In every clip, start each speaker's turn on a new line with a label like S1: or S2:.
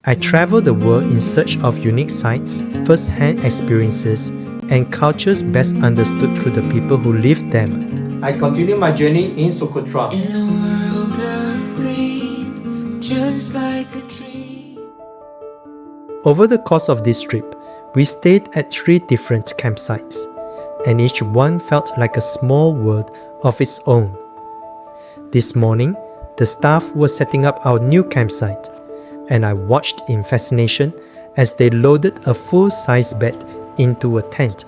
S1: I travel the world in search of unique sights, first-hand experiences, and cultures best understood through the people who live them. I continue my journey in Socotra.
S2: In a world of green, just like a dream.
S1: Over the course of this trip, we stayed at 3 different campsites, and each one felt like a small world of its own. This morning, the staff was setting up our new campsite, and I watched in fascination as they loaded a full-size bed into a tent.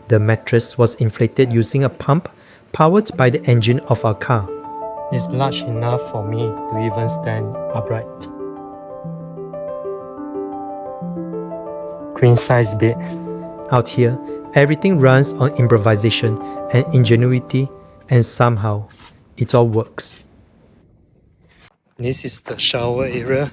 S1: The mattress was inflated using a pump powered by the engine of our car. It's large enough for me to even stand upright. Queen-size bed. Out here, everything runs on improvisation and ingenuity, and somehow, it all works. This is the shower area.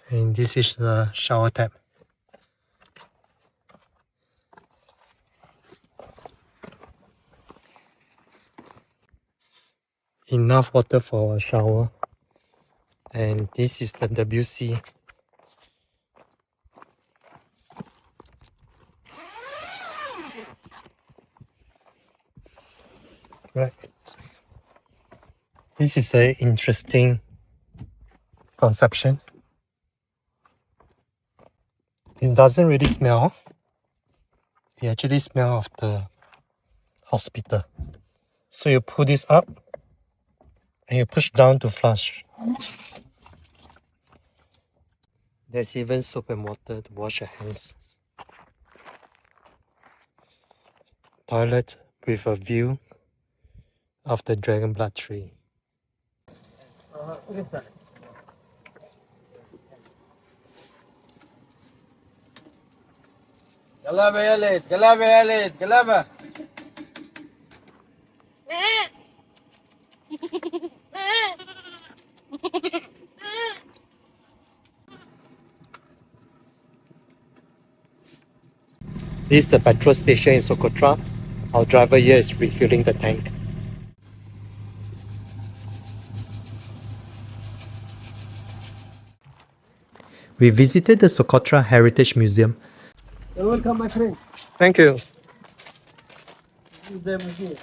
S1: And this is the shower tap. Enough water for a shower. And this is the WC. Right. This is an interesting conception. It doesn't really smell. It actually smells of the hospital. So you pull this up and you push down to flush. There's even soap and water to wash your hands. Toilet with a view of the dragon blood tree.
S3: قلابة يا ليت قلابة يا ليت قلابة.
S1: This is the petrol station in Socotra. Our driver here is refilling the tank. We visited the Socotra Heritage Museum.
S3: You're welcome, my friend.
S1: Thank you.
S3: This is the museum.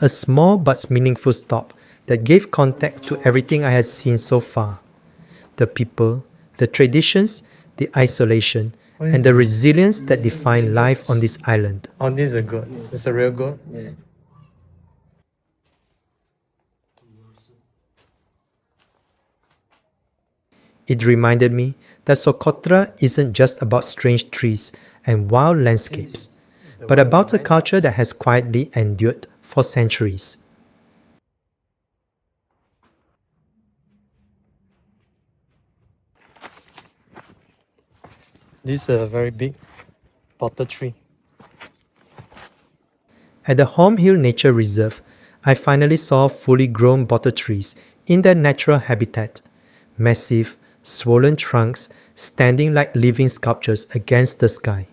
S1: A small but meaningful stop that gave context to everything I had seen so far. The people, the traditions, the isolation, and the resilience that define life on this island. Oh, this is a goat. It's a real goat?
S3: Yeah.
S1: It reminded me that Socotra isn't just about strange trees and wild landscapes, but about a culture that has quietly endured for centuries. This is a very big bottle tree. At the Home Hill Nature Reserve, I finally saw fully grown bottle trees in their natural habitat. Massive, swollen trunks standing like living sculptures against the sky.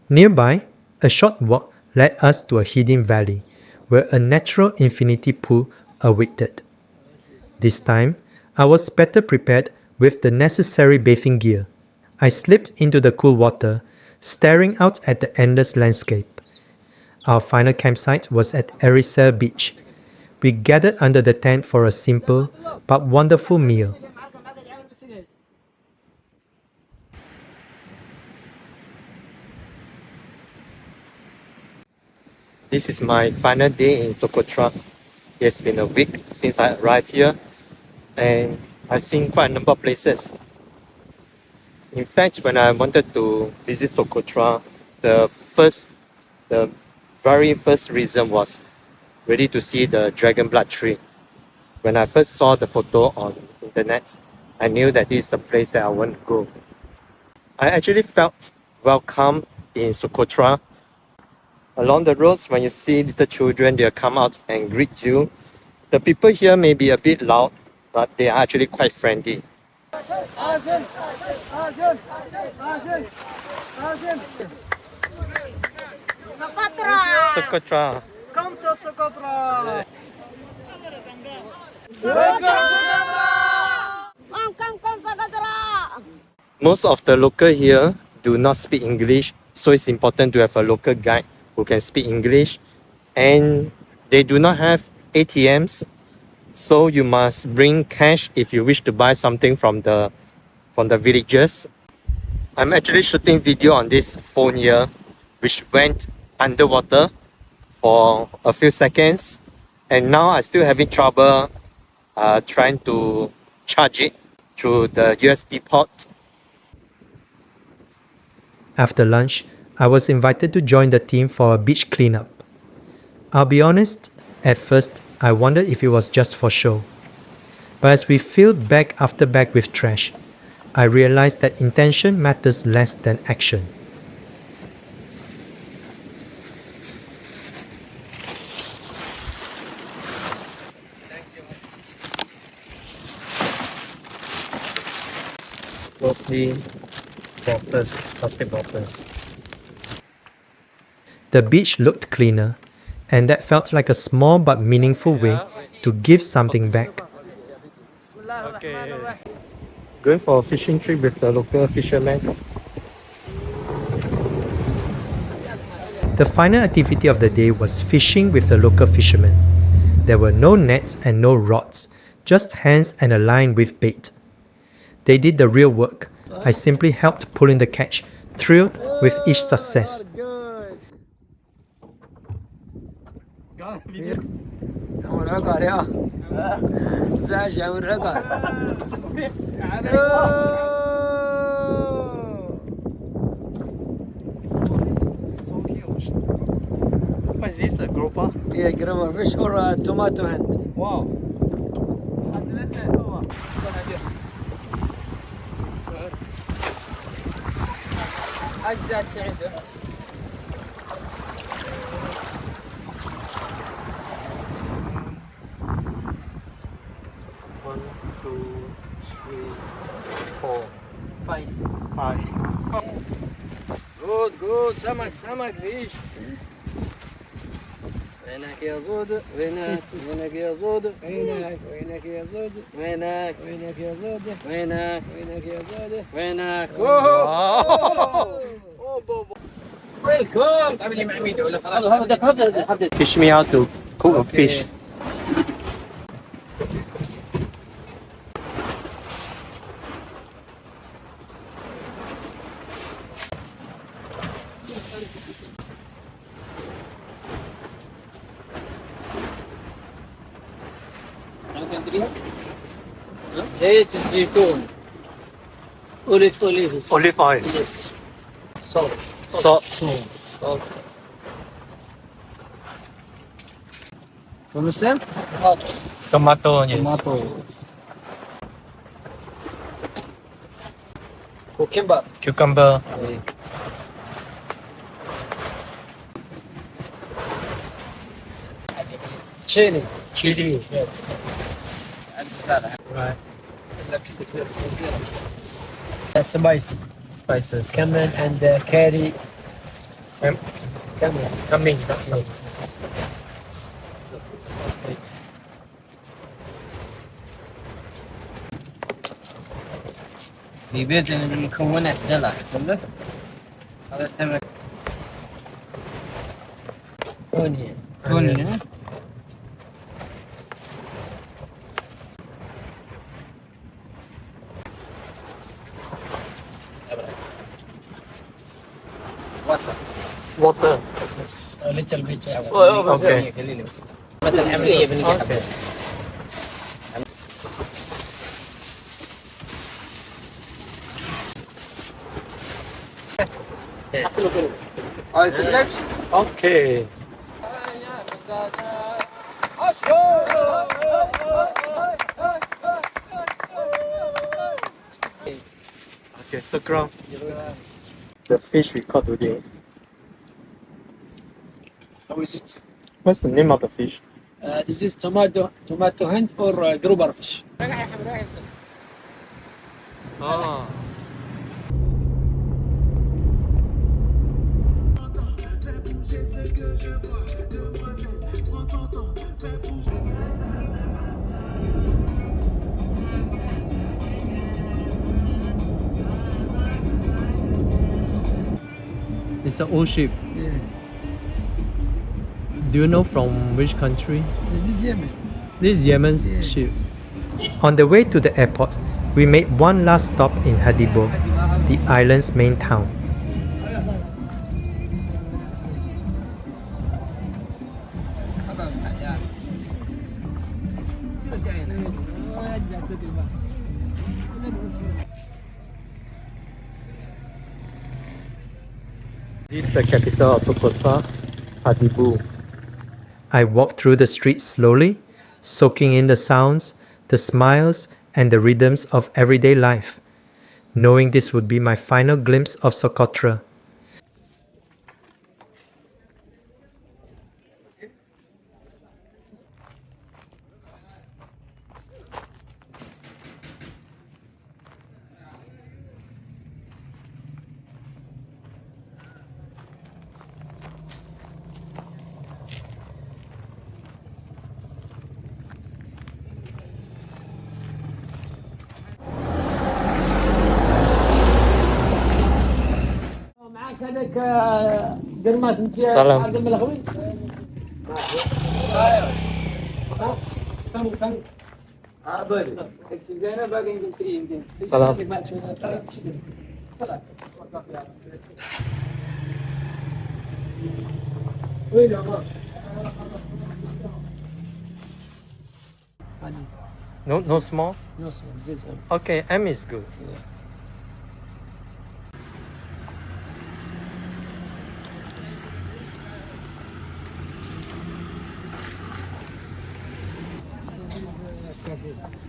S1: Nearby, a short walk led us to a hidden valley where a natural infinity pool awaited. This time, I was better prepared with the necessary bathing gear. I slipped into the cool water, staring out at the endless landscape. Our final campsite was at Erisel Beach. We gathered under the tent for a simple but wonderful meal. This is my final day in Socotra. It has been a week since I arrived here, and I've seen quite a number of places. In fact, when I wanted to visit Socotra, the very first reason was really to see the dragon blood tree. When I first saw the photo on internet, I knew that this is the place that I want to go. I actually felt welcome in Socotra. Along the roads, when you see little children, they'll come out and greet you. The people here may be a bit loud, but they are actually quite friendly.
S4: Socotra!
S1: Socotra.
S3: Come to Socotra!
S4: Come, Socotra!
S1: Most of the local here do not speak English, so it's important to have a local guide who can speak English. And they do not have ATMs, so you must bring cash if you wish to buy something from the villagers. I'm actually shooting video on this phone here, which went underwater for a few seconds, and now I'm still having trouble trying to charge it through the USB port. After lunch, I was invited to join the team for a beach cleanup. I'll be honest, at first I wondered if it was just for show. But as we filled bag after bag with trash, I realized that intention matters less than action. Mostly bottles, plastic bottles. The beach looked cleaner, and that felt like a small but meaningful way to give something back. Okay. Going for a fishing trip with the local fishermen. The final activity of the day was fishing with the local fishermen. There were no nets and no rods, just hands and a line with bait. They did the real work. I simply helped pull in the catch, thrilled with each success. What is this, a grouper?
S3: Yeah, grouper fish or a tomato hand.
S1: Wow. One, two, three, four,
S3: Five.
S1: five.
S3: Good. سمك فيش. وينك يا زود؟ وينك يا زود؟ وينك يا زود؟ وينك يا زود؟ وينك يا زود؟ وينك؟ ويلكم. تعمل لي مع ميدو ولا خلاص؟ هبدأ.
S1: Teach me how to cook a fish.
S3: زيت الزيتون. Olive
S1: Olive oil.
S3: Yes. Salt.
S1: Salt.
S3: Understand?
S1: Tomato, yes.
S3: Tomato. Cucumber.
S1: Cucumber.
S3: Chili.
S1: Yes. Right.
S3: Spicy.
S1: Spices.
S3: Cumin and curry.
S1: Coming.
S3: بيبيض المكونات دلع كله. هذا تمر. Onion.
S1: Water.
S3: Yes. A little bit.
S1: Okay.
S3: بدل العملية بنقطع.
S1: Okay. Okay. Okay, so Crown. The fish we caught today.
S3: How is it?
S1: What's the name of the fish?
S3: This is tomato hand or grouper fish.
S1: Oh. It's an old ship.
S3: Yeah.
S1: Do you know from which country?
S3: This is Yemen.
S1: This is Yemen's
S3: Yeah.
S1: ship. On the way to the airport, we made one last stop in Hadibo, the island's main town. This is the capital of Socotra, Hadibu. I walked through the streets slowly, soaking in the sounds, the smiles, and the rhythms of everyday life, knowing this would be my final glimpse of Socotra.
S3: معك هذاك قرمات انت
S1: سلام.
S3: عبد الملخوي كم زينه باقي يمكن يمكن
S1: سلام.
S3: وين عمر
S1: No small?
S3: نص زيز
S1: Okay, M is good.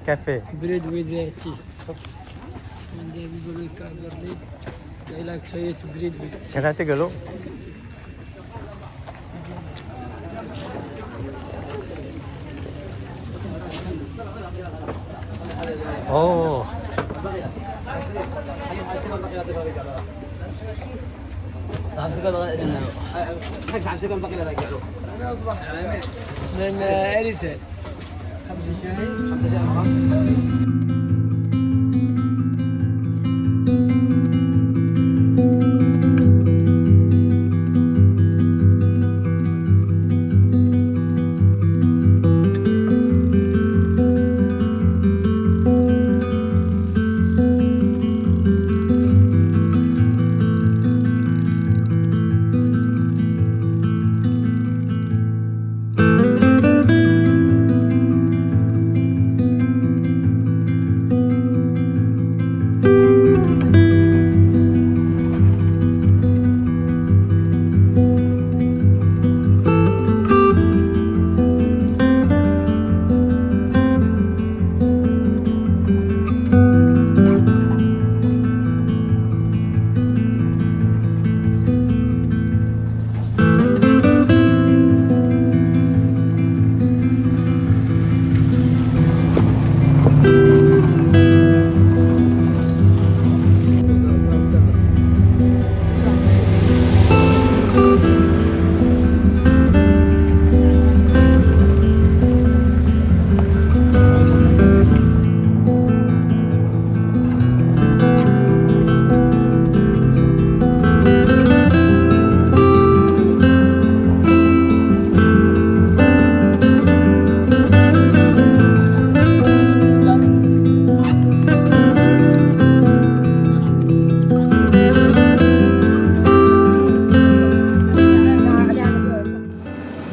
S1: Cafe.
S3: بريد with tea. And then we will cover it. I like to eat bread with.
S1: Can I take a look? Oh.
S3: من أريسة.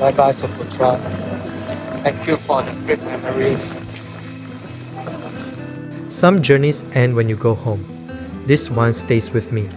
S1: Bye bye, Socotra. Thank you for the great memories. Some journeys end when you go home. This one stays with me.